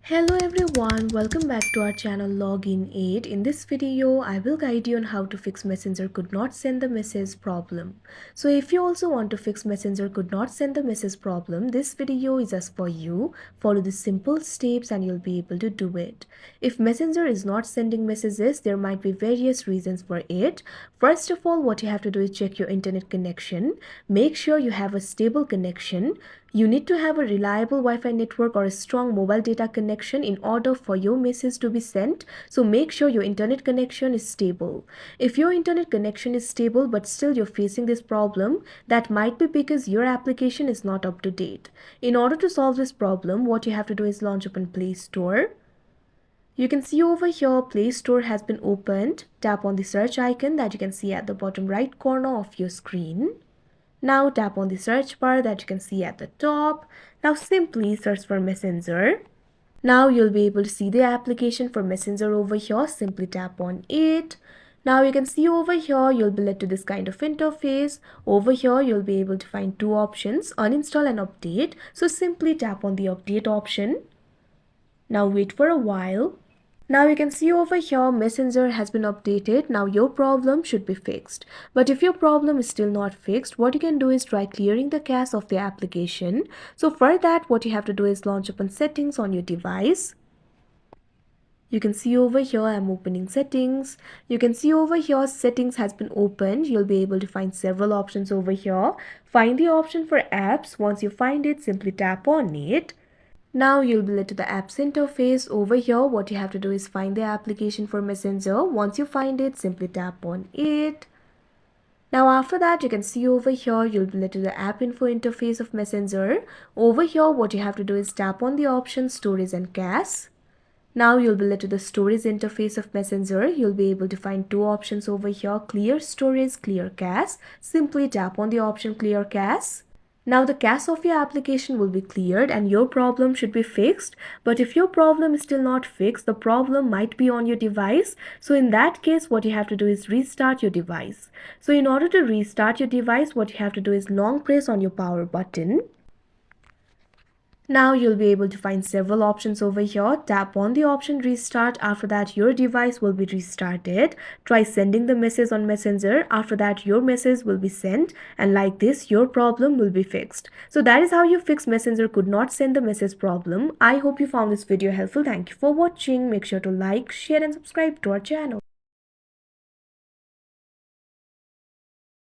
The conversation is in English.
Hello everyone, welcome back to our channel Login 8. In this video, I will guide you on how to fix Messenger could not send the message problem. So if you also want to fix Messenger could not send the message problem, this video is just for you. Follow the simple steps and you'll be able to do it. If Messenger is not sending messages, there might be various reasons for it. First of all, what you have to do is check your internet connection. Make sure you have a stable connection. You need to have a reliable Wi-Fi network or a strong mobile data connection in order for your message to be sent. So make sure your internet connection is stable. If your internet connection is stable but still you're facing this problem, that might be because your application is not up to date. In order to solve this problem, what you have to do is launch open Play Store. You can see over here Play Store has been opened. Tap on the search icon that you can see at the bottom right corner of your screen. Now tap on the search bar that you can see at the top. Now simply search for Messenger. Now you'll be able to see the application for Messenger over here. Simply tap on it. Now you can see over here you'll be led to this kind of interface. Over here you'll be able to find two options, uninstall and update. So simply tap on the update option. Now wait for a while. Now you can see over here Messenger has been updated. Now your problem should be fixed. But if your problem is still not fixed, what you can do is try clearing the cache of the application. So for that, what you have to do is launch open settings on your device. You can see over here I'm opening settings. You can see over here settings has been opened. You'll be able to find several options over here. Find the option for apps. Once you find it, simply tap on it. Now you'll be led to the apps interface. Over here, what you have to do is find the application for Messenger. Once you find it, simply tap on it. Now after that, you can see over here, you'll be led to the app info interface of Messenger. Over here, what you have to do is tap on the option storage and cache. Now you'll be led to the storage interface of Messenger. You'll be able to find two options over here, clear storage, clear cache. Simply tap on the option clear cache. Now the cache of your application will be cleared and your problem should be fixed. But if your problem is still not fixed, the problem might be on your device. So in that case, what you have to do is restart your device. So in order to restart your device, what you have to do is long press on your power button. Now you'll be able to find several options over here. Tap on the option restart. After that, your device will be restarted. Try sending the message on Messenger. After that, your message will be sent, and like this, your problem will be fixed. So that is how you fix Messenger could not send the message problem. I hope you found this video helpful. Thank you for watching. Make sure to like, share and subscribe to our channel.